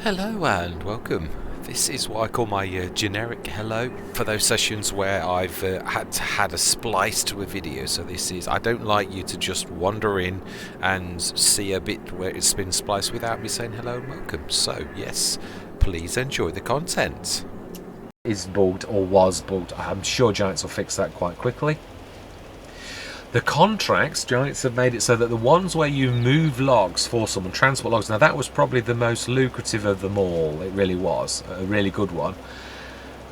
Hello and welcome. This is what I call my generic hello for those sessions where I've had a splice to a video. So this is, I don't like you to just wander in and see a bit where it's been spliced without me saying hello and welcome. So yes, please enjoy the content. Is bugged or was bugged. I'm sure Giants will fix that quite quickly. The contracts, Giants have made it so that the ones where you move logs for someone, transport logs, now that was probably the most lucrative of them all. It really was a really good one.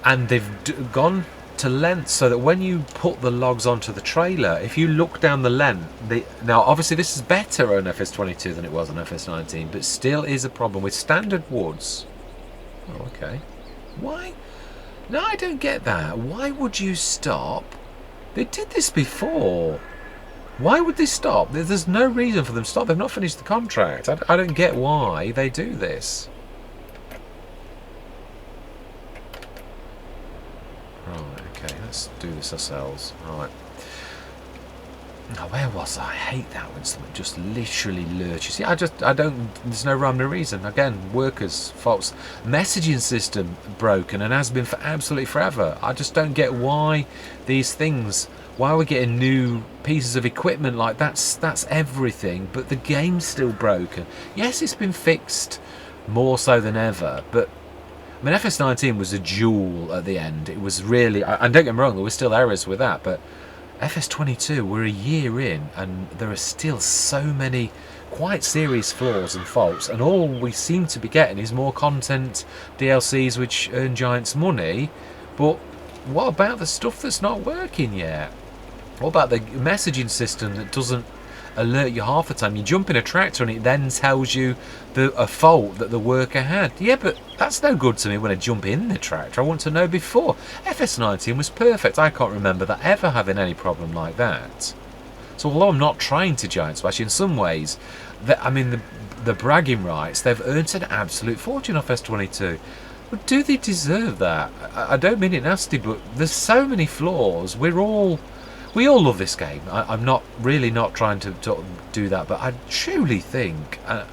And they've gone to length so that when you put the logs onto the trailer, if you look down the length, now obviously this is better on FS22 than it was on FS19, but still is a problem with standard woods. Oh, okay. Why? No, I don't get that. Why would you stop? They did this before. Why would they stop? There's no reason for them to stop. They've not finished the contract. I don't get why they do this. Right, okay, let's do this ourselves. Right. Now, where was I? I hate that when something just literally lurches. See, I don't, there's no rhyme or reason. Again, workers' faults. Messaging system broken and has been for absolutely forever. I just don't get why these things, why are we getting new pieces of equipment like that's everything, but the game's still broken. Yes, it's been fixed more so than ever, but I mean, FS19 was a jewel at the end. It was really, and don't get me wrong, there were still errors with that, but FS22, we're a year in and there are still so many quite serious flaws and faults, and all we seem to be getting is more content, DLCs which earn Giants money, but what about the stuff that's not working yet? What about the messaging system that doesn't alert you half the time? You jump in a tractor and it then tells you a fault that the worker had. Yeah, but that's no good to me when I jump in the tractor. I want to know before. FS19 was perfect. I can't remember that ever having any problem like that. So although I'm not trying to Giant Smash, in some ways, I mean, the bragging rights, they've earned an absolute fortune off S22. But do they deserve that? I don't mean it nasty, but there's so many flaws. We all love this game. I'm not trying to do that, but I truly think, I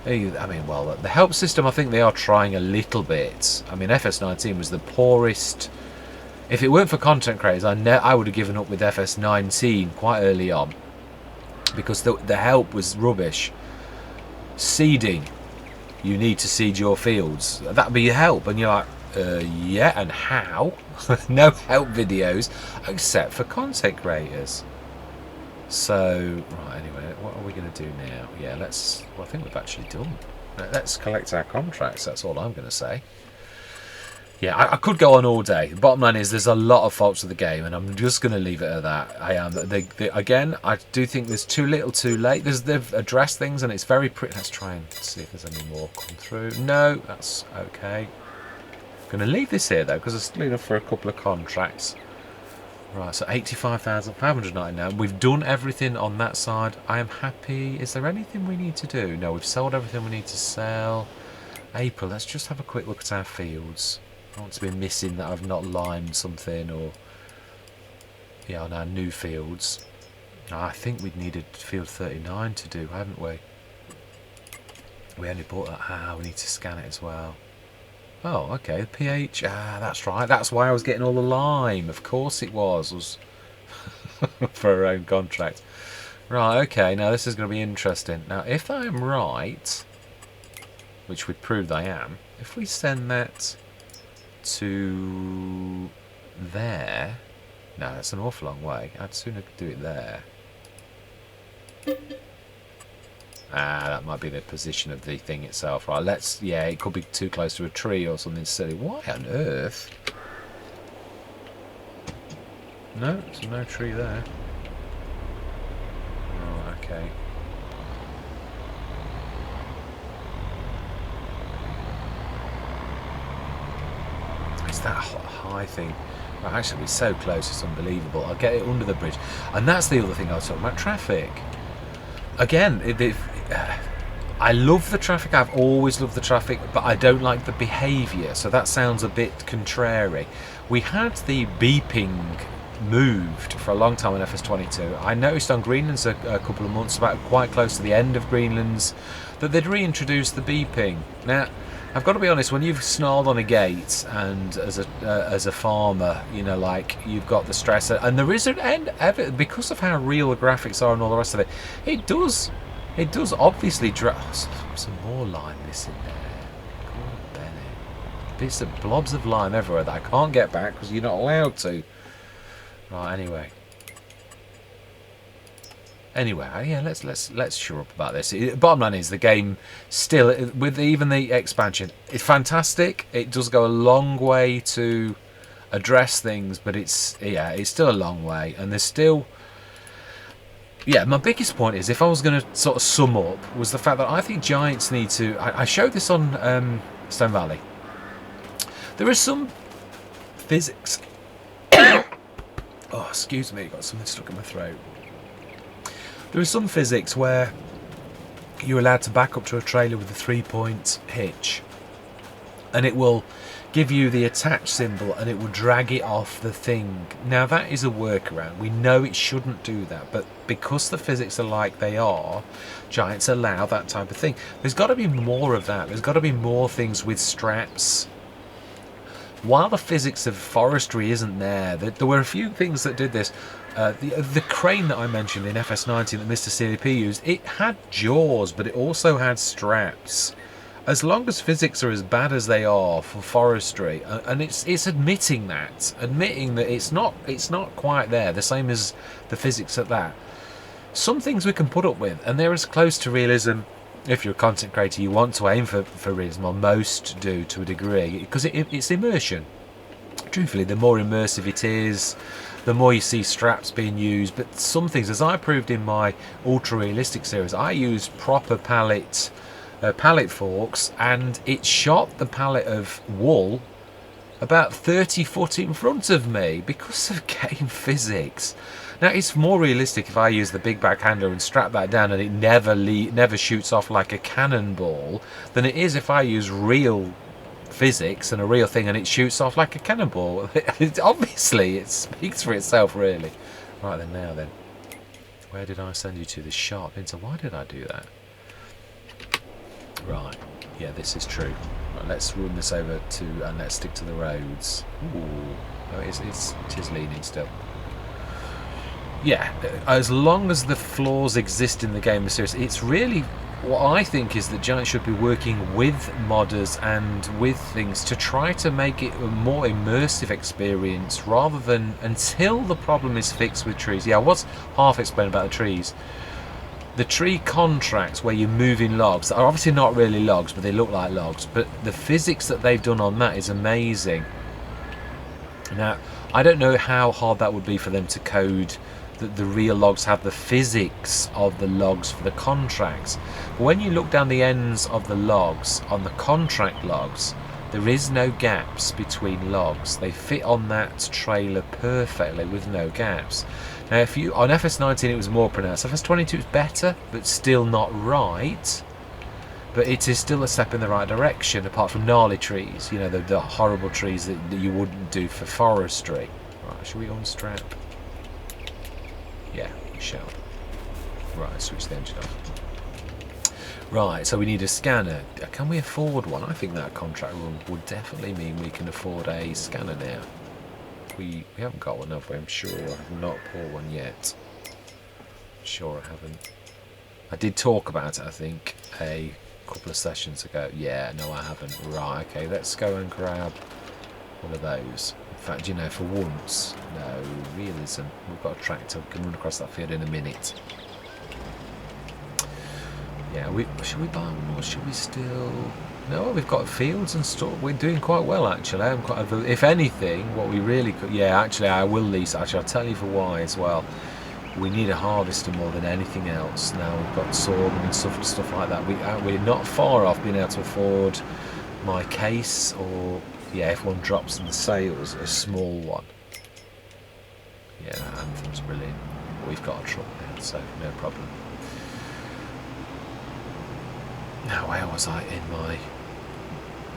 mean, well, the help system, I think they are trying a little bit. I mean, FS19 was the poorest. If it weren't for content creators, I would have given up with FS19 quite early on, because the help was rubbish. Seeding, you need to seed your fields. That'd be your help, and you're like, yeah, and how? No help videos except for content creators. So, right, anyway, what are we going to do now? Yeah, well, I think we've actually done. Let's collect our contracts, that's all I'm going to say. Yeah, I could go on all day. The bottom line is there's a lot of faults with the game, and I'm just going to leave it at that. I am. Again, I do think there's too little too late. They've addressed things, and it's very pretty. Let's try and see if there's any more come through. No, that's okay. Going to leave this here though, because it's still enough for a couple of contracts. Right, so 85,599. We've done everything on that side. I am happy. Is there anything we need to do? No, we've sold everything we need to sell. April, let's just have a quick look at our fields. I want to be missing that I've not limed something, or yeah, on our new fields. I think we'd needed field 39 to do, haven't we? We only bought that. We need to scan it as well. Oh, okay, the pH, that's right, that's why I was getting all the lime, of course it was for our own contract. Right, okay, now this is going to be interesting. Now, if I am right, which would prove I am, if we send that to there, no, that's an awful long way, I'd sooner do it there. That might be the position of the thing itself. Right, yeah, it could be too close to a tree or something silly. Why on earth? No, there's no tree there. Oh, okay. It's that high thing. Right, actually, it's so close, it's unbelievable. I'll get it under the bridge. And that's the other thing I was talking about, traffic. Again, I love the traffic, I've always loved the traffic, but I don't like the behaviour, so that sounds a bit contrary. We had the beeping moved for a long time on FS22. I noticed on Greenland's a couple of months, about quite close to the end of Greenland's, that they'd reintroduce the beeping. Now, I've got to be honest, when you've snarled on a gate and as a farmer, you know, like you've got the stress, and there is an end because of how real the graphics are and all the rest of it. It does obviously some more lime missing there. God, Benny, bits of blobs of lime everywhere that I can't get back because you're not allowed to. Right, Anyway, yeah, let's shore up about this. Bottom line is the game still, with even the expansion, it's fantastic. It does go a long way to address things, but it's still a long way, and there's still. Yeah, my biggest point is, if I was going to sort of sum up, was the fact that I think Giants need to. I showed this on Stone Valley. There is some physics. Oh, excuse me, got something stuck in my throat. There is some physics where you're allowed to back up to a trailer with a 3-point hitch, and it will give you the attach symbol and it will drag it off the thing. Now that is a workaround. We know it shouldn't do that, but because the physics are like they are, Giants allow that type of thing. There's got to be more of that. There's got to be more things with straps. While the physics of forestry isn't there were a few things that did this. The crane that I mentioned in FS19 that Mr. CDP used, it had jaws, but it also had straps. As long as physics are as bad as they are for forestry, and it's admitting that it's not quite there, the same as the physics at that. Some things we can put up with, and they're as close to realism. If you're a content creator, you want to aim for realism, or most do to a degree, because it's immersion. Truthfully, the more immersive it is, the more you see straps being used. But some things, as I proved in my ultra realistic series, I used proper pallet forks, and it shot the pallet of wool about 30 foot in front of me because of game physics. Now, it's more realistic if I use the big backhander and strap that down and it never shoots off like a cannonball than it is if I use real physics and a real thing and it shoots off like a cannonball. Obviously, it speaks for itself, really. Right then, now then. Where did I send you to? This sharp into? Why did I do that? Right. Yeah, this is true. Right, let's run this over to, and let's stick to the roads. Ooh. Oh, it is leaning still. Yeah, as long as the flaws exist in the game, seriously, it's really what I think is that Giants should be working with modders and with things to try to make it a more immersive experience rather than until the problem is fixed with trees. Yeah, I was half explaining about the trees. The tree contracts where you're moving logs that are obviously not really logs, but they look like logs. But the physics that they've done on that is amazing. Now, I don't know how hard that would be for them to code that the real logs have the physics of the logs for the contracts. But when you look down the ends of the logs on the contract logs, there is no gaps between logs. They fit on that trailer perfectly with no gaps. Now, if you on FS19 it was more pronounced. FS22 is better, but still not right. But it is still a step in the right direction, apart from gnarly trees. You know, the horrible trees that you wouldn't do for forestry. Right, should we unstrap? Yeah, we shall. Right, switch the engine off. Right, so we need a scanner. Can we afford one? I think that contract run would definitely mean we can afford a scanner now. We haven't got one, have we? I'm sure I have not bought one yet. Sure I haven't. I did talk about it, I think, a couple of sessions ago. Yeah, no I haven't. Right, okay, let's go and grab one of those. In fact, you know, for once, no, realism. We've got a tractor, we can run across that field in a minute. Yeah, should we buy one or should we still... No, we've got fields and stuff. We're doing quite well, actually. If anything, what we really could... Yeah, actually, I will lease. Actually, I'll tell you for why as well. We need a harvester more than anything else. Now we've got sorghum and stuff like that. We're not far off being able to afford my case or... Yeah, if one drops in the sales, a small one. Yeah, that Anthem's brilliant. We've got a truck now, so no problem. Now, where was I in my...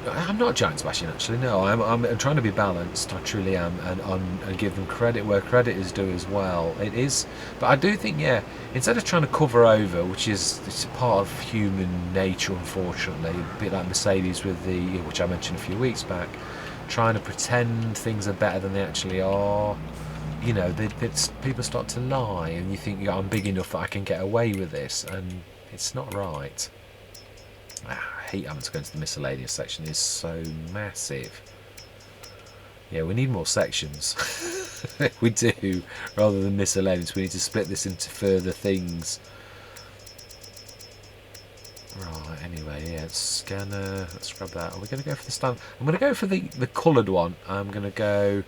I'm not giant smashing actually. No, I'm trying to be balanced. I truly am, and give them credit where credit is due as well. It is, but I do think, yeah, instead of trying to cover over, which is it's a part of human nature, unfortunately, a bit like Mercedes with the, which I mentioned a few weeks back, trying to pretend things are better than they actually are. You know, people start to lie, and you think, yeah, I'm big enough that I can get away with this, and it's not right. I hate having to go into the miscellaneous section. It's so massive. Yeah, we need more sections. We do, rather than miscellaneous. We need to split this into further things. Right, anyway, yeah, scanner. Let's grab that. Are we going to go for the stand? I'm going to go for the coloured one. I'm going to go,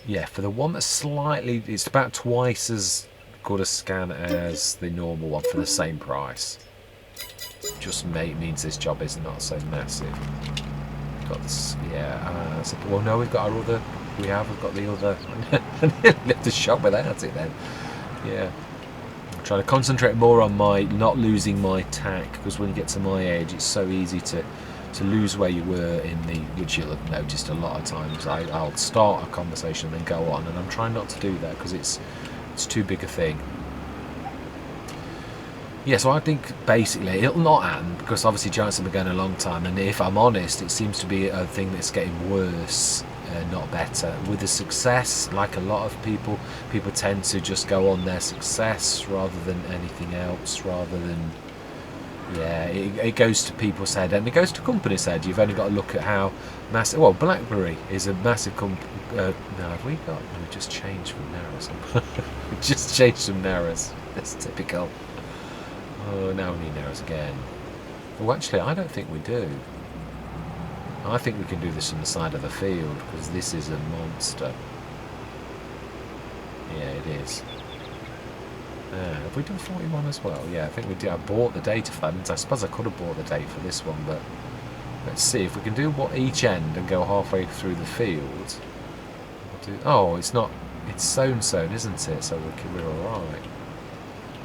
yeah, for the one that's slightly, it's about twice as good a scan as the normal one for the same price. Just means this job is not so massive. Got this, yeah. Well, no, we've got our other. We've got the other. Left the shop without it then. Yeah. I'm trying to concentrate more on my not losing my tack, because when you get to my age, it's so easy to lose where you were in the, which you'll have noticed a lot of times. I'll start a conversation and then go on, and I'm trying not to do that because it's too big a thing. Yeah, so I think basically it'll not happen, because obviously giants have been going a long time, and if I'm honest, it seems to be a thing that's getting worse, not better. With the success, like a lot of people tend to just go on their success rather than anything else, rather than, yeah, it goes to people's head, and it goes to companies' head. You've only got to look at how massive, well, BlackBerry is a massive company. No, have we just changed from Narrows. We just changed from Narrows. That's typical. Oh, now we need narrows again. Well, actually, I don't think we do. I think we can do this from the side of the field, because this is a monster. Yeah, it is. Have we done 41 as well? Yeah, I think we did. I bought the data for that. I suppose I could have bought the date for this one, but let's see if we can do each end and go halfway through the field. Oh, it's not. It's sewn, isn't it? So we're all right.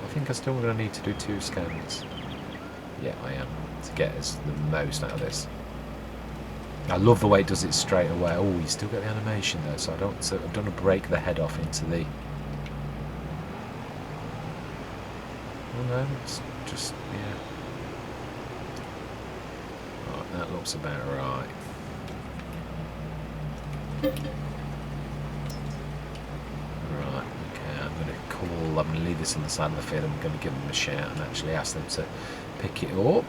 I think I'm still going to need to do 2 scans. Yeah, I am, to get us the most out of this. I love the way it does it straight away. Oh, you still get the animation though, so I don't want to break the head off into the. Oh no, it's just, yeah. Right, that looks about right. I'm going to leave this on the side of the field. I'm going to give them a shout and actually ask them to pick it up.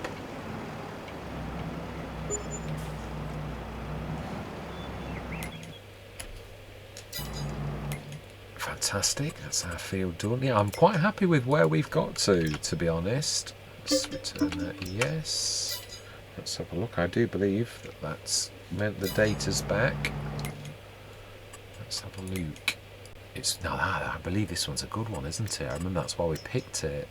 Fantastic, that's our field done. Yeah, I'm quite happy with where we've got to be honest. Let's return that, yes. Let's have a look. I do believe that's meant the data's back. Let's have a look. I believe this one's a good one, isn't it? I remember that's why we picked it.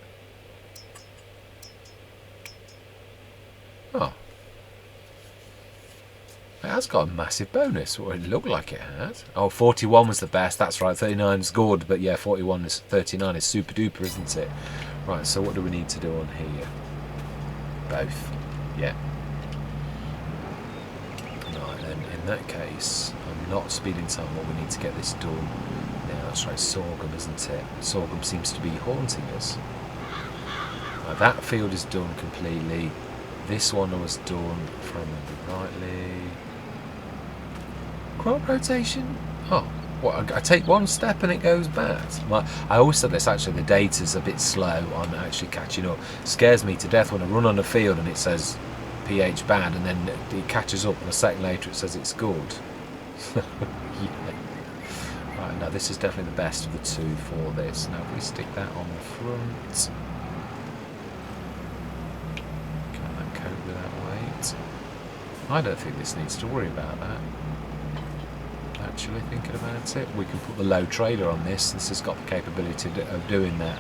Oh. It has got a massive bonus, or it looked like it had. Oh, 41 was the best, that's right. 39 is good, but yeah, 39 is super duper, isn't it? Right, so what do we need to do on here? Both. Yeah. Right, then in that case, I'm not speeding time what we need to get this done. Yeah, that's right, sorghum, isn't it? Sorghum seems to be haunting us. Right, that field is done completely. This one was done, if I remember rightly. Crop rotation? Oh, what? I take one step and it goes back. I always said this, actually, the data's a bit slow on actually catching up. It scares me to death when I run on a field and it says pH bad, and then it catches up and a second later it says it's good. Yeah. Right, now this is definitely the best of the two for this. Now if we stick that on the front, can that cope with that weight? I don't think this needs to worry about that. Actually thinking about it, we can put the low trailer on this. This has got the capability of doing that.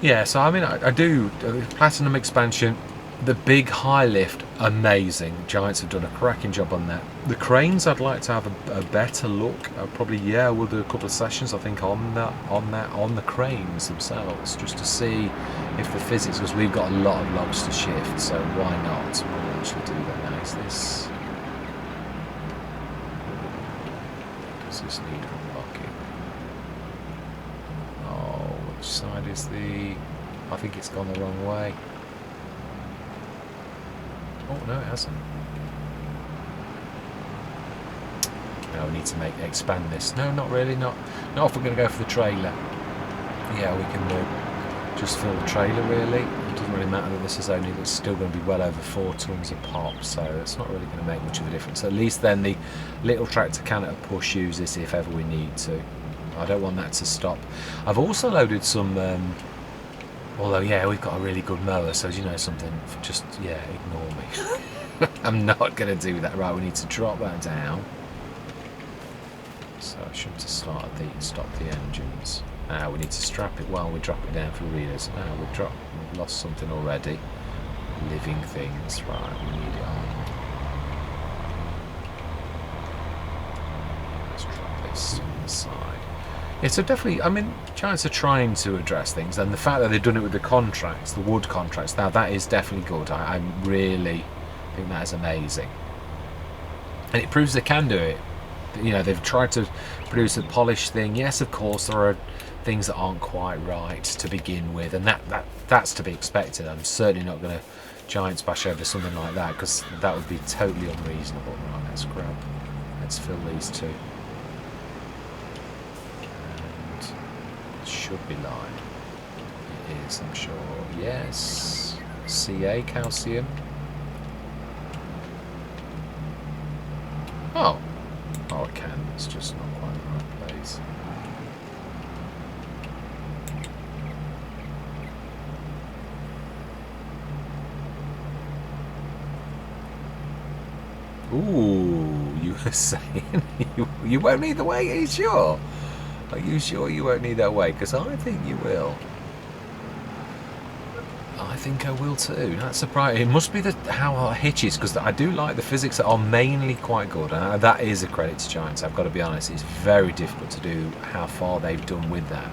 Yeah, so I mean, I do platinum expansion. The big high lift amazing. Giants have done a cracking job on that. The cranes, I'd like to have a better look. Probably, yeah, we'll do a couple of sessions, I think, on the cranes themselves, just to see if the physics, because we've got a lot of logs to shift, so why not? We'll actually do that now. Is this? Does this need unlocking? Oh, which side is the? I think it's gone the wrong way. Oh no, it hasn't. Now we need to expand this. No, not really. Not if we're going to go for the trailer. Yeah, we can just fill the trailer. Really, it doesn't really matter that this is only. It's still going to be well over 4 tons a pop, so it's not really going to make much of a difference. At least then the little tractor can at a push use this if ever we need to. I don't want that to stop. I've also loaded some. Although, yeah, we've got a really good mower, so you know something, just, yeah, ignore me. I'm not going to do that. Right, we need to drop that down. So I should just stop the engines. Now we need to strap it while we drop it down for readers. Now we've lost something already. Living things. Right, we need it on. Let's drop this on the side. Yeah, so definitely, I mean, Giants are trying to address things, and the fact that they've done it with the contracts, the wood contracts, now that is definitely good. I really think that is amazing. And it proves they can do it. You know, they've tried to produce a polished thing. Yes, of course, there are things that aren't quite right to begin with, and that's to be expected. I'm certainly not going to Giants bash over something like that, because that would be totally unreasonable. Right, let's fill these two. Should be lime. It is, I'm sure. Yes. Ca, calcium. Oh. Oh, I can. It's just not quite the right place. Ooh, you were saying you won't need the way, are you sure? Are you sure you won't need that way? Because I think you will. I think I will too. That's surprising. It must be how our hitch is, because I do like the physics that are mainly quite good. And that is a credit to Giants, I've got to be honest. It's very difficult to do how far they've done with that.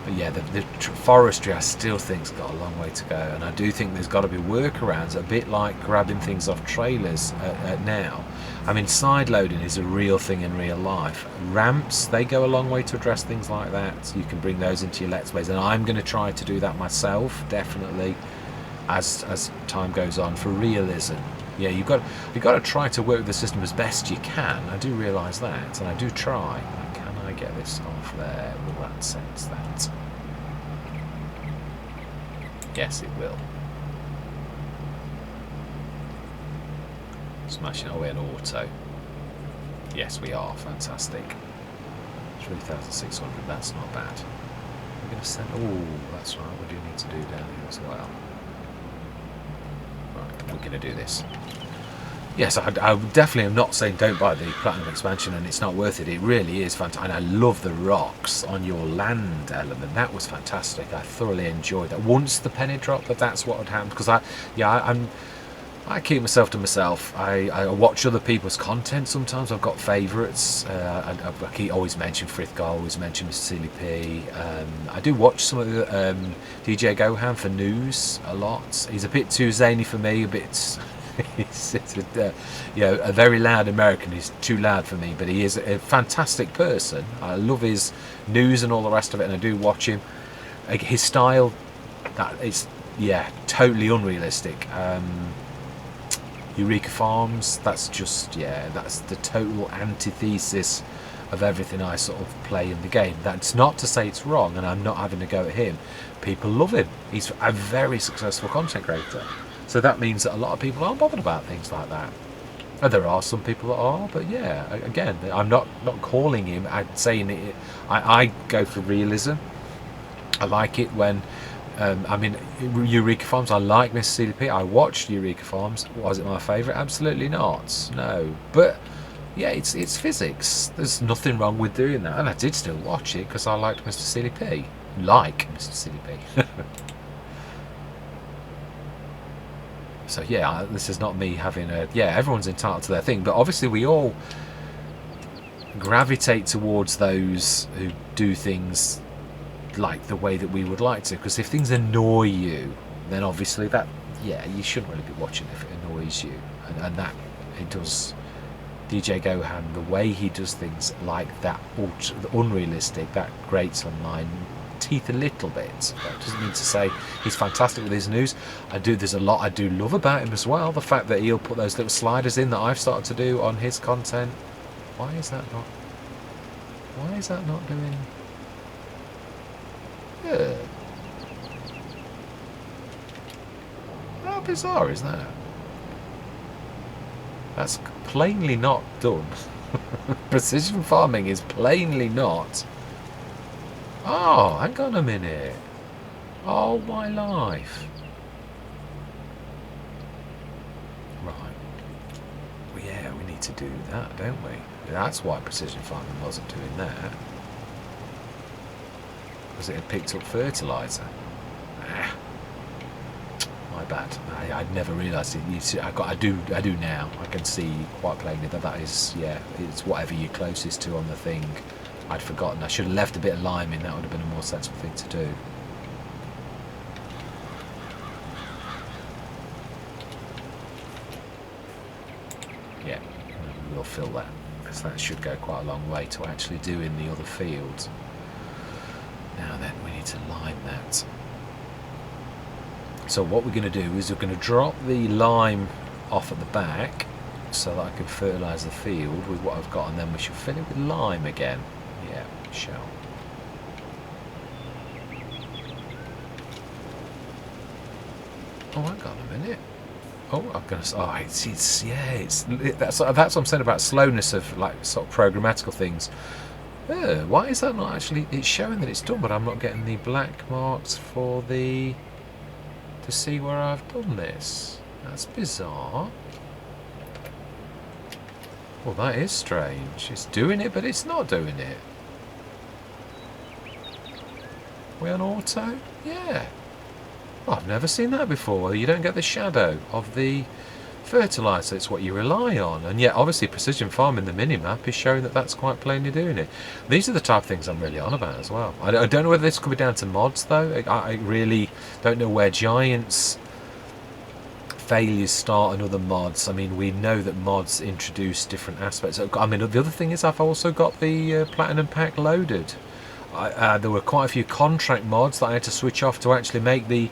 But yeah, the forestry I still think's got a long way to go. And I do think there's got to be workarounds, a bit like grabbing things off trailers now. I mean, side loading is a real thing in real life. Ramps, they go a long way to address things like that. So you can bring those into your Let's Plays, and I'm going to try to do that myself, definitely, as time goes on, for realism. Yeah, you've got to try to work with the system as best you can. I do realise that, and I do try. Can I get this off there? Will that sense that? Yes, it will. Smashing our way in auto. Yes, we are. Fantastic. 3,600. That's not bad. We're going to send. Oh, that's right. We do need to do down here as well. Right, we're going to do this. Yes, I definitely am not saying don't buy the Platinum expansion and it's not worth it. It really is fantastic. And I love the rocks on your land element. That was fantastic. I thoroughly enjoyed that. Once the penny dropped, that's what had happened. Because I keep myself to myself. I watch other people's content sometimes. I've got favourites. I always mention Frithgar, always mention Mr. Sealy P. I do watch some of the DJ Gohan for news a lot. He's a bit too zany for me, a bit... he's a very loud American. He's too loud for me, but he is a fantastic person. I love his news and all the rest of it, and I do watch him. His style, that is, yeah, totally unrealistic. Eureka Farms, that's just, yeah, that's the total antithesis of everything I sort of play in the game. That's not to say it's wrong, and I'm not having to go at him. People love him. He's a very successful content creator. So that means that a lot of people aren't bothered about things like that. And there are some people that are, but yeah, again, I'm not calling him, I'm saying it. I go for realism. I like it when... I mean, Eureka Farms, I like Mr. CDP. I watched Eureka Farms. Was it my favourite? Absolutely not. No. But, yeah, it's physics. There's nothing wrong with doing that. And I did still watch it because I liked Mr. CDP. Like Mr. CDP. So yeah, this is not me having a... Yeah, everyone's entitled to their thing, but obviously we all gravitate towards those who do things like the way that we would like to, because if things annoy you, then obviously that, yeah, you shouldn't really be watching if it annoys you. And that, it does... DJ Gohan, the way he does things like that, unrealistic, that grates on my teeth a little bit. That doesn't mean to say he's fantastic with his news. There's a lot I do love about him as well. The fact that he'll put those little sliders in that I've started to do on his content. Why is that not doing good? How bizarre is that? That's plainly not done. Precision farming is plainly not. Oh, hang on a minute. Oh, my life. Right. Well, yeah, we need to do that, don't we? That's why precision farming wasn't doing that. Because it had picked up fertiliser. Ah. My bad. I'd never realised it. I do now. I can see quite plainly that is, yeah, it's whatever you're closest to on the thing. I'd forgotten. I should have left a bit of lime in. That would have been a more sensible thing to do. Yeah, we'll fill that. Because that should go quite a long way to actually do in the other fields. Now then, we need to lime that. So what we're going to do is we're going to drop the lime off at the back so that I can fertilise the field with what I've got, and then we should fill it with lime again. Yeah, shall. Oh, hang on a minute. Oh, I'm going to... Oh, that's what I'm saying about slowness of, like, sort of programmatical things. Why is that not actually... It's showing that it's done, but I'm not getting the black marks for the... to see where I've done this. That's bizarre. Well, that is strange. It's doing it, but it's not doing it. We on auto? Yeah. Well, I've never seen that before. You don't get the shadow of the fertiliser. It's what you rely on. And yet, obviously, precision farming, the minimap, is showing that that's quite plainly doing it. These are the type of things I'm really on about as well. I don't know whether this could be down to mods, though. I really don't know where Giant's failures start and other mods. I mean, we know that mods introduce different aspects. I mean, the other thing is I've also got the Platinum Pack loaded. There were quite a few contract mods that I had to switch off to actually make the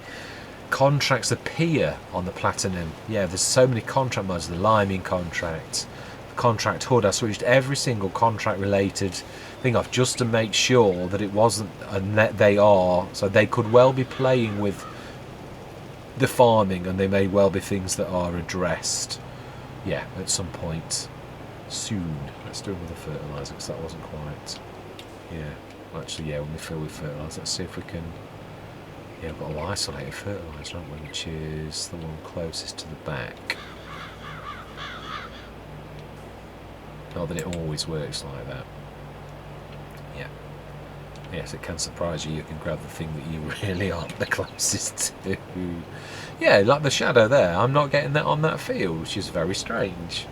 contracts appear on the Platinum. Yeah, there's so many contract mods. The liming contract, the contract HUD. I switched every single contract related thing off just to make sure that it wasn't, and that they are, so they could well be playing with the farming, and they may well be things that are addressed, yeah, at some point soon. Let's do another fertiliser, because that wasn't quite, yeah. Actually, yeah, when we fill with fertiliser, let's see if we can... Yeah, we've got an isolated fertiliser, haven't we, which is the one closest to the back. Not that it always works like that. Yeah. Yes, it can surprise you. You can grab the thing that you really aren't the closest to. Yeah, like the shadow there. I'm not getting that on that field, which is very strange.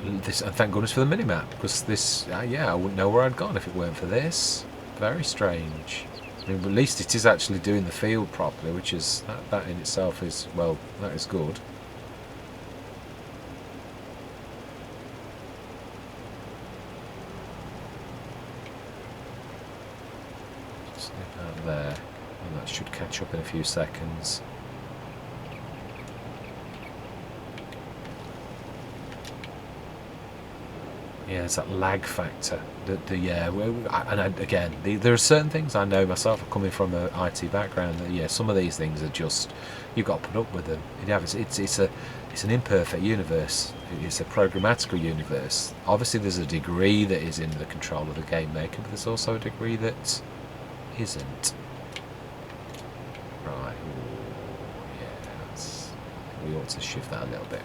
And thank goodness for the minimap, because this, yeah, I wouldn't know where I'd gone if it weren't for this. Very strange. I mean, at least it is actually doing the field properly, which is, that in itself is, well, that is good. Snip out there, and that should catch up in a few seconds. Yeah, there's that lag factor. Again, there are certain things I know myself, coming from an IT background, that yeah, some of these things are just, you've got to put up with them. It's an imperfect universe. It's a programmatical universe. Obviously, there's a degree that is in the control of the game maker, but there's also a degree that isn't. Right. Ooh, yeah, we ought to shift that a little bit.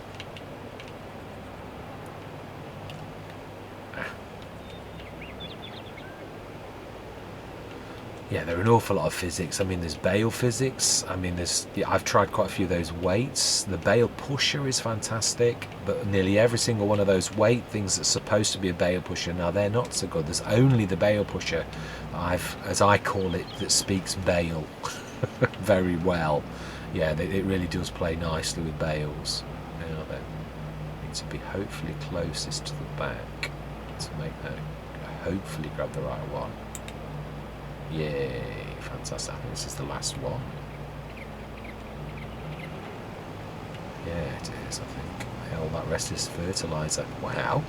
Yeah, there are an awful lot of physics. I mean, there's bale physics. I mean, I've tried quite a few of those weights. The bale pusher is fantastic, but nearly every single one of those weight things that's supposed to be a bale pusher, now they're not so good. There's only the bale pusher, as I call it, that speaks bale very well. Yeah, it really does play nicely with bales. Now then, need to be hopefully closest to the back to make that, hopefully grab the right one. Yay, fantastic. I think this is the last one. Yeah, it is, I think. Hell, that rest is fertiliser. Wow.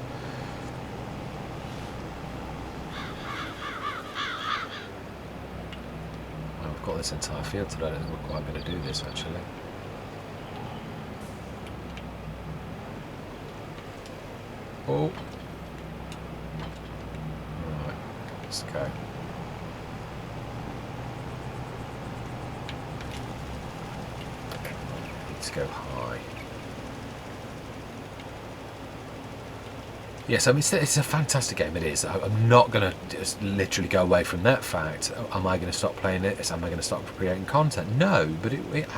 Well, I've got this entire field today. I don't think we're quite going to do this, actually. Oh. Right, let's go. Go high. Yes, I mean it's a fantastic game. It is. I'm not going to just literally go away from that fact. Am I going to stop playing it? Am I going to stop creating content? No, but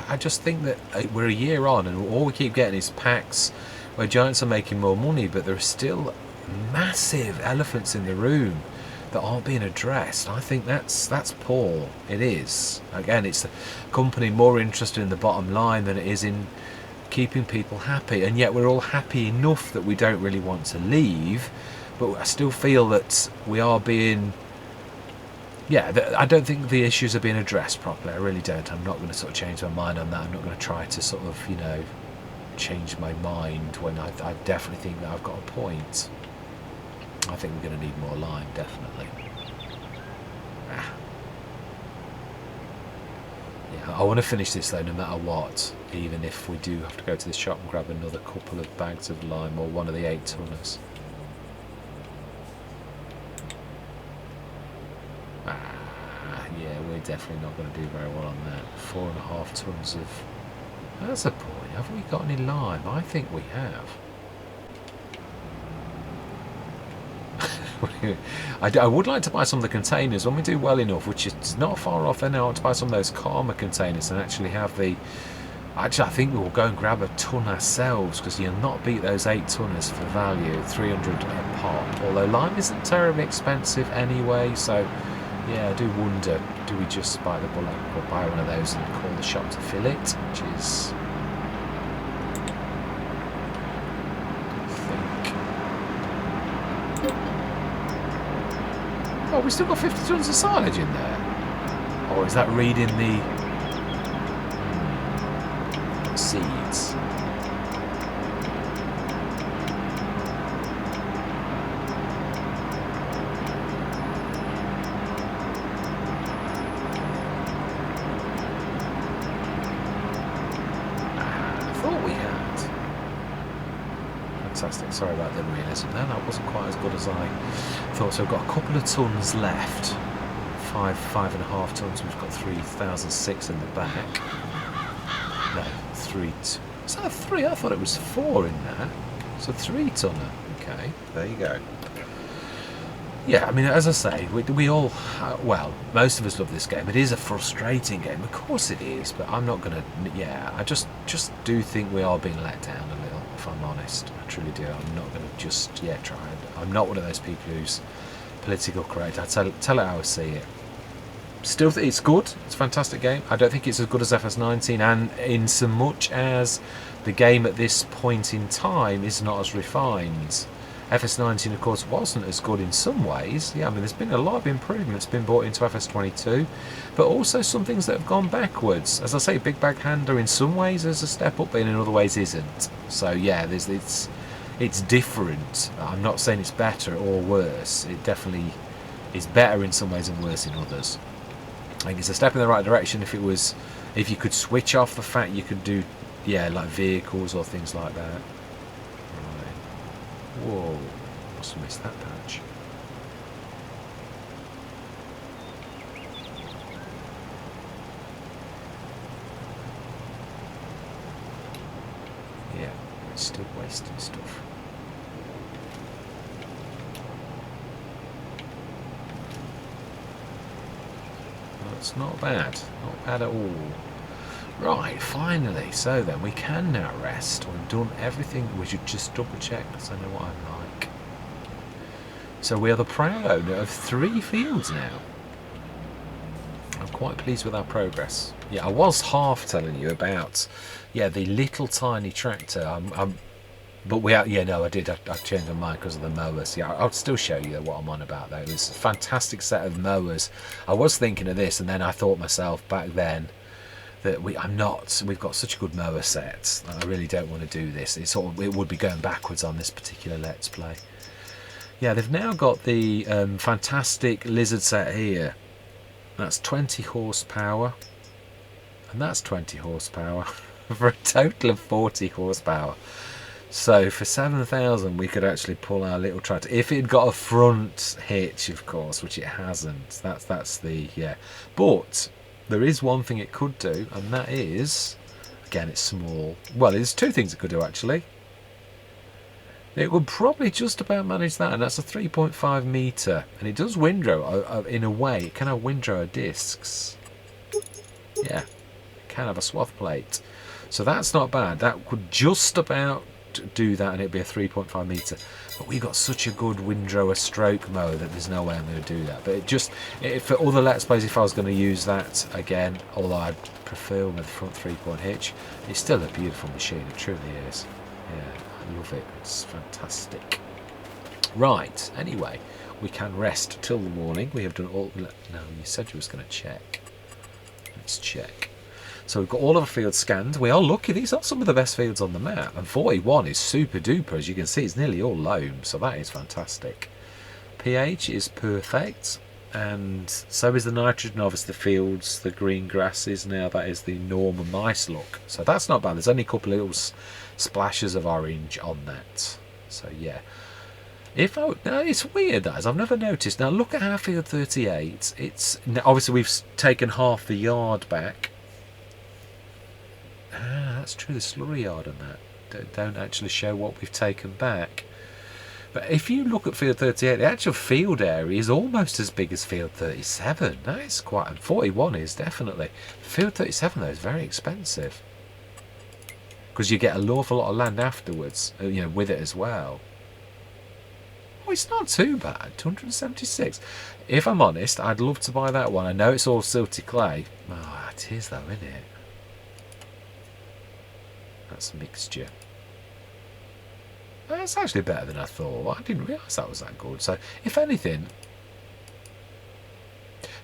I just think that we're a year on, and all we keep getting is packs where giants are making more money, but there are still massive elephants in the room that aren't being addressed. I think that's poor. It is. Again, it's the company more interested in the bottom line than it is in keeping people happy, and yet we're all happy enough that we don't really want to leave, but I still feel that we are being, I don't think the issues are being addressed properly. I really don't. I'm not going to sort of change my mind on that. I'm not going to try to sort of, change my mind when I definitely think that I've got a point. I think we're going to need more lime, definitely. Yeah, I want to finish this though, no matter what, even if we do have to go to the shop and grab another couple of bags of lime or one of the 8-tonners. Yeah, we're definitely not going to do very well on that. 4.5 tons of... That's a point. Have we got any lime? I think we have. I would like to buy some of the containers when we do well enough, which is not far off. Then I want to buy some of those Karma containers and actually have the... Actually, I think we will go and grab a ton ourselves, because you'll not beat those 8-tonners for value, 300 a pop. Although lime isn't terribly expensive anyway, so yeah, I do wonder, do we just bite the bullet or buy one of those and call the shop to fill it, which is... Oh, we still got 50 tons of silage in there. Or is that reading the seeds? I thought we had. Fantastic. Sorry about the realism there. That wasn't quite as good as I thought. So I've got a couple of tons left. 5.5 tons. We've got 3,006 in the back. No, 3. Is that a 3? I thought it was 4 in there. So 3-tonner. Okay, there you go. Yeah, I mean, as I say, we all, well, most of us love this game. It is a frustrating game, of course it is, but I'm not going to, I just do think we are being let down a little, if I'm honest. I truly do. I'm not going to just, try it. I'm not one of those people who's political correct. I tell it how I see it. Still, it's good. It's a fantastic game. I don't think it's as good as FS19, and in so much as the game at this point in time is not as refined. FS19, of course, wasn't as good in some ways. Yeah, I mean, there's been a lot of improvements been brought into FS22, but also some things that have gone backwards. As I say, Big Bag Handler in some ways is a step up, but in other ways isn't. So yeah, it's different. I'm not saying it's better or worse. It definitely is better in some ways and worse in others. I think it's a step in the right direction if you could switch off the fact you could do, like vehicles or things like that. Whoa, must have missed that patch. Yeah, it's still wasting stuff. It's not bad. Not bad at all. Right, finally. So then we can now rest. We've done everything. We should just double check so I know what I'm like. So we are the proud owner of 3 fields now. I'm quite pleased with our progress. Yeah, I was half telling you about, yeah, the little tiny tractor. But we are, yeah, no, I did. I changed my mind because of the mowers. Yeah, I'll still show you what I'm on about though. It was a fantastic set of mowers. I was thinking of this, and then I thought myself back then that we've got such a good mower set. I really don't want to do this. It would be going backwards on this particular Let's Play. Yeah, they've now got the fantastic lizard set here. That's 20 horsepower, and that's 20 horsepower for a total of 40 horsepower. So for 7,000 we could actually pull our little tractor if it had got a front hitch, of course, which it hasn't. That's the, yeah. But there is one thing it could do, and that is, again, it's small. Well, there's 2 things it could do actually. It would probably just about manage that, and that's a 3.5 metre, and it does windrow in a way. It can have windrower discs. Yeah, it can have a swath plate, so that's not bad. That could just about do that, and it'd be a 3.5 metre. But we've got such a good windrower stroke mower that there's no way I'm going to do that. But for other Let's Plays, if I was going to use that again, although I'd prefer with the front 3-point hitch, it's still a beautiful machine. It truly is. Yeah. I love it. It's fantastic. Right, anyway, we can rest till the morning. We have done all... No, you said you was going to check. Let's check. So we've got all of our fields scanned. We are lucky. These are some of the best fields on the map. And 41 is super duper. As you can see, it's nearly all loam. So that is fantastic. pH is perfect. And so is the nitrogen of the fields, the green grasses. Now that is the normal nice look. So that's not bad. There's only a couple of little splashes of orange on that. So yeah. Now it's weird that is. I've never noticed. Now look at our field 38. It's obviously we've taken half the yard back. Ah, that's true. The slurry yard and that don't actually show what we've taken back. But if you look at field 38, the actual field area is almost as big as field 37. That is quite, and 41 is definitely. Field 37 though is very expensive, because you get an awful lot of land afterwards, you know, with it as well. Oh, it's not too bad. 276. If I'm honest, I'd love to buy that one. I know it's all silty clay. Oh, it is though, isn't it? That's a mixture. That's actually better than I thought. I didn't realise that was that good. So, if anything,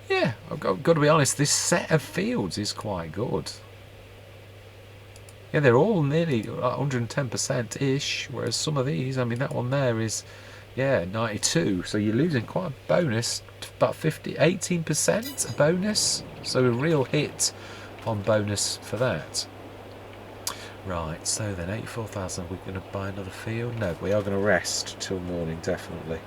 yeah, I've got to be honest, this set of fields is quite good. Yeah, they're all nearly 110%-ish, whereas some of these, I mean, that one there is, yeah, 92. So you're losing quite a bonus, about 18% a bonus. So a real hit on bonus for that. Right, so then 84,000, are we going to buy another field? No, we are going to rest till morning, definitely.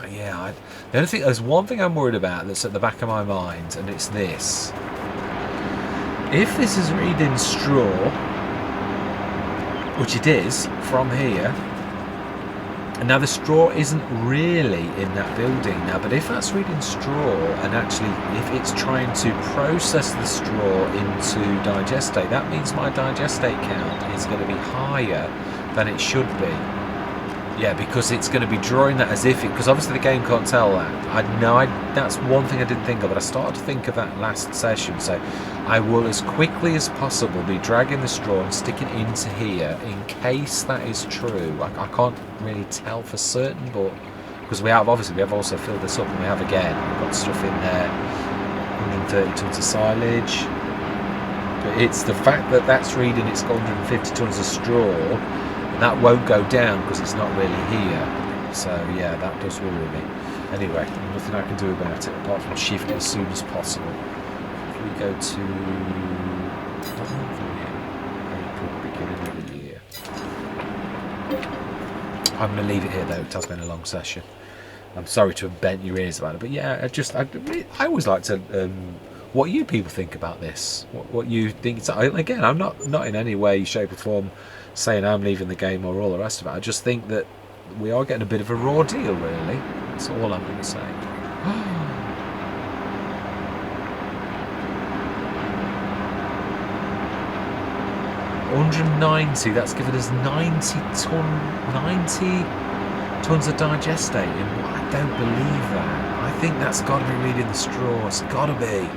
Yeah, the only thing, there's one thing I'm worried about that's at the back of my mind, and it's this. If this is reading straw, which it is, from here, and now the straw isn't really in that building now, but if that's reading straw, and actually if it's trying to process the straw into digestate, that means my digestate count is going to be higher than it should be. Yeah, because it's going to be drawing that as if it, because obviously the game can't tell that. That's one thing I didn't think of, but I started to think of that last session. So I will, as quickly as possible, be dragging the straw and sticking it into here in case that is true. I can't really tell for certain, but because we have also filled this up, and we have again, we've got stuff in there, 130 tons of silage. But it's the fact that that's reading it's got 150 tons of straw. That won't go down because it's not really here. So yeah, that does worry me. Anyway, nothing I can do about it apart from shift it as soon as possible. If we go to April, beginning of the year. I'm going to leave it here though. It has been a long session. I'm sorry to have bent your ears about it, but yeah, I always like to what you people think about this. What you think? Again, I'm not in any way, shape or form saying I'm leaving the game or all the rest of it. I just think that we are getting a bit of a raw deal, really. That's all I'm going to say. 190, that's given us 90 tons of digestate. I don't believe that. I think that's got to be reading the straw. It's got to be.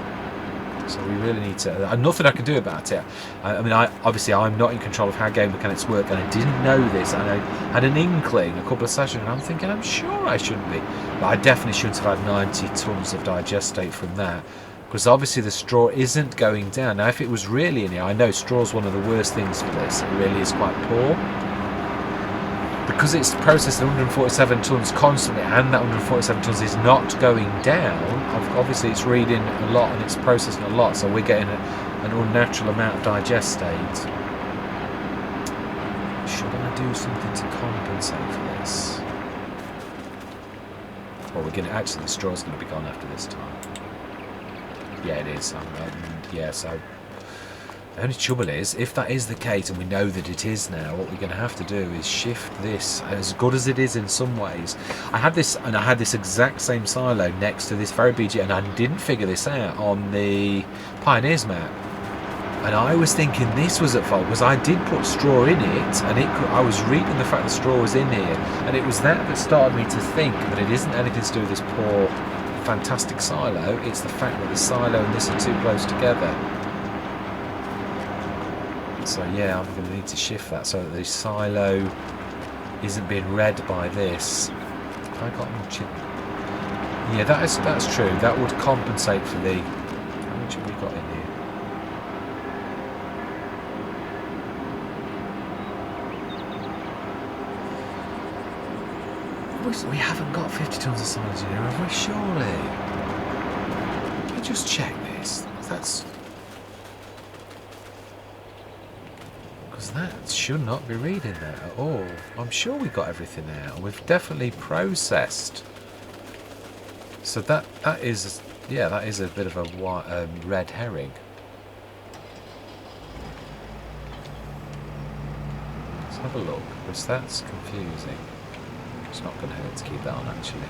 So we really need to. Nothing I can do about it. I mean, obviously I'm not in control of how game mechanics work, and I didn't know this. And I had an inkling a couple of sessions, and I'm thinking, I'm sure I shouldn't be, but I definitely shouldn't have had 90 tons of digestate from that, because obviously the straw isn't going down. Now, if it was really in here, I know straw's one of the worst things for this. It really is quite poor. Because it's processed at 147 tonnes constantly, and that 147 tonnes is not going down, obviously it's reading a lot and it's processing a lot, so we're getting an unnatural amount of digestate. Should I do something to compensate for this? Well, we're going to, actually the straw's going to be gone after this time. Yeah, it is. Yeah, so the only trouble is, if that is the case, and we know that it is now, what we're going to have to do is shift this, as good as it is in some ways. I had this exact same silo next to this very BG, and I didn't figure this out on the Pioneers map. And I was thinking this was at fault, because I did put straw in it, and I was reading the fact that straw was in here, and it was that started me to think that it isn't anything to do with this poor, fantastic silo. It's the fact that the silo and this are too close together. So yeah, I'm going to need to shift that so that the silo isn't being read by this. Have I got much in? Yeah, that's true. That would compensate for the... How much have we got in here? We haven't got 50 tons of silage in here, have we? Surely. Let me just check this. That's... That should not be reading that at all. I'm sure we got everything out. We've definitely processed. So that is, yeah, that is a bit of a red herring. Let's have a look, because that's confusing. It's not going to hurt to keep that on, actually.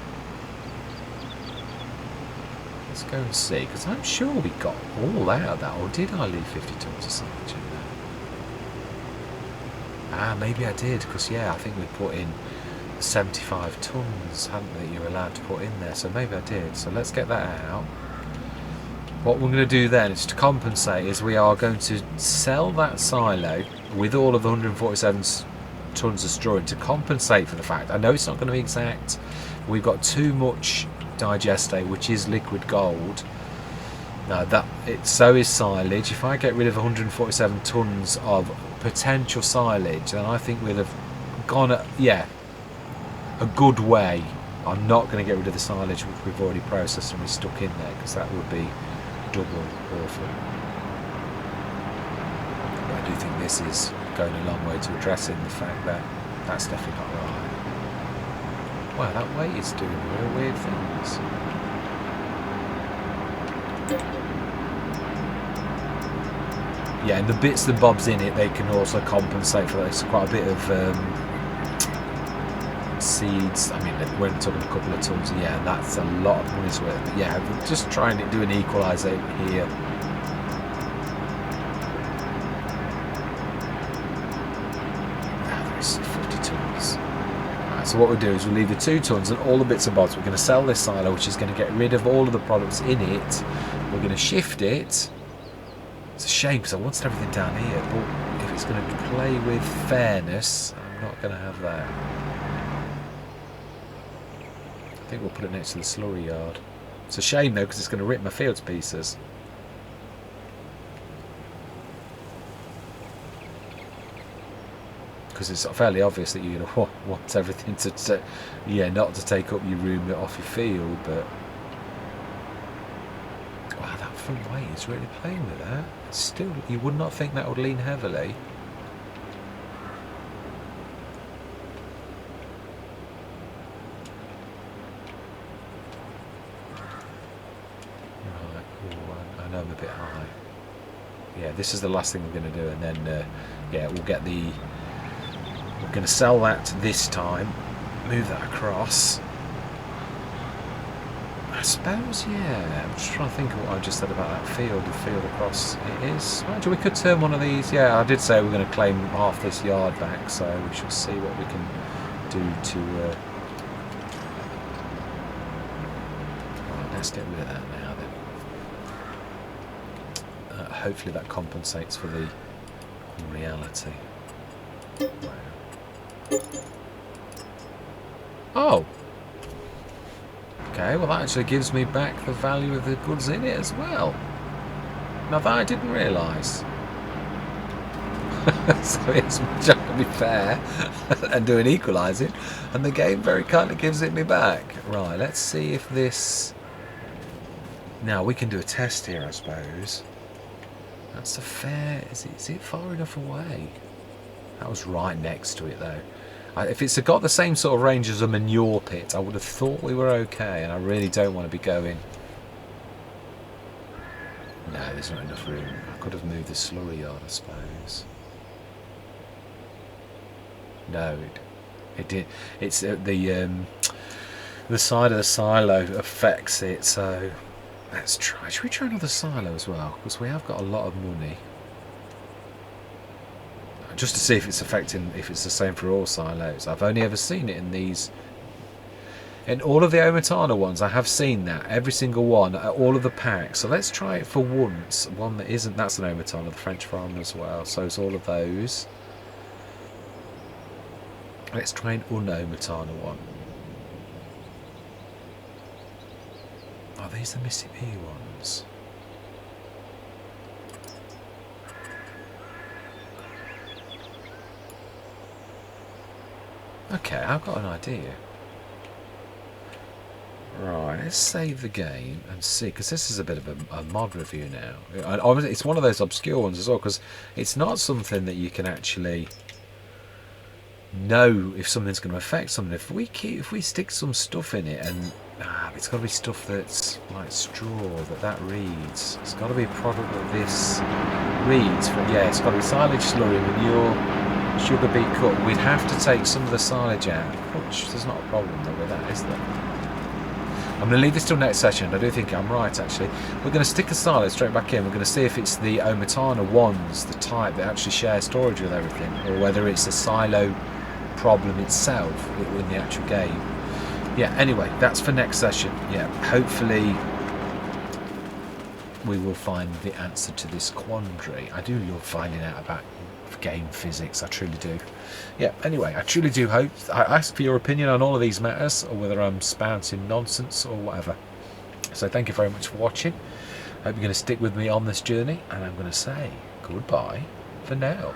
Let's go and see, because I'm sure we got all out of that. Or did I leave 50 tons of silage in there? Ah, maybe I did, because yeah, I think we put in 75 tons, hadn't we, that you're allowed to put in there, so maybe I did. So let's get that out. What we're going to do then is to compensate is we are going to sell that silo with all of the 147 tons of straw in to compensate for the fact, I know it's not going to be exact, we've got too much digestate, which is liquid gold. Now so is silage. If I get rid of 147 tons of potential silage, then I think we'd have gone a good way. I'm not going to get rid of the silage which we've already processed and we stuck in there, because that would be double awful. But I do think this is going a long way to addressing the fact that that's definitely not right. Wow, that weight is doing real weird things. Yeah, and the bits and bobs in it, they can also compensate for that. It's quite a bit of seeds. I mean, we're only talking a couple of tons. Yeah, that's a lot of money's worth. But yeah, just trying to do an equaliser here. Wow, there's 50 tons. Right, so what we'll do is we'll leave the 2 tons and all the bits and bobs. We're going to sell this silo, which is going to get rid of all of the products in it. We're going to shift it. It's a shame because I wanted everything down here, but if it's going to play with fairness, I'm not going to have that. I think we'll put it next to the slurry yard. It's a shame though, because it's going to rip my field to pieces. Because it's fairly obvious that you're going to want everything to not to take up your room off your field, but wow, that front weight is really playing with that. Still, you would not think that would lean heavily. Right, I know I'm a bit high. Yeah, this is the last thing we're going to do, and then we're going to sell that this time, move that across. I suppose, yeah. I'm just trying to think of what I just said about that field. The field across it is. Actually, we could turn one of these. Yeah, I did say we're going to claim half this yard back, so we shall see what we can do to. Right, let's get rid of that now then. Hopefully that compensates for the reality. Wow. Oh. Okay, well that actually gives me back the value of the goods in it as well. Now that I didn't realise. So it's trying to be fair and do an equalising, and the game very kindly gives it me back. Right, let's see if this... Now we can do a test here, I suppose. That's a fair... Is it far enough away? That was right next to it though. If it's got the same sort of range as a manure pit, I would have thought we were okay, and I really don't want to be going... No, there's not enough room. I could have moved the slurry yard, I suppose. No, it did. It's the side of the silo affects it, so let's try. Should we try another silo as well? Because we have got a lot of money. Just to see if it's affecting, if it's the same for all silos. I've only ever seen it in these. In all of the Omatana ones, I have seen that. Every single one, all of the packs. So let's try it for once. One that isn't, that's an Omatana, the French farm as well. So it's all of those. Let's try an un-Omatana one. Are these the Mississippi ones? Okay, I've got an idea. Right, let's save the game and see, because this is a bit of a mod review now. It's one of those obscure ones as well, because it's not something that you can actually know if something's going to affect something. If we stick some stuff in it, and it's got to be stuff that's like straw that reads. It's got to be a product that this reads. Yeah, it's got to be silage, slurry, manure, sugar beet cut. We'd have to take some of the silage out, which there's not a problem though with that, is there? I'm going to leave this till next session. I do think I'm right, actually. We're going to stick the silo straight back in. We're going to see if it's the Omatana ones, the type that actually share storage with everything, or whether it's a silo problem itself in the actual game. Yeah, anyway, that's for next session. Yeah, hopefully we will find the answer to this quandary. I do love finding out about game physics, I truly do. Yeah, anyway, I truly do hope. I ask for your opinion on all of these matters, or whether I'm spouting nonsense or whatever. So thank you very much for watching. I hope you're going to stick with me on this journey, and I'm going to say goodbye for now.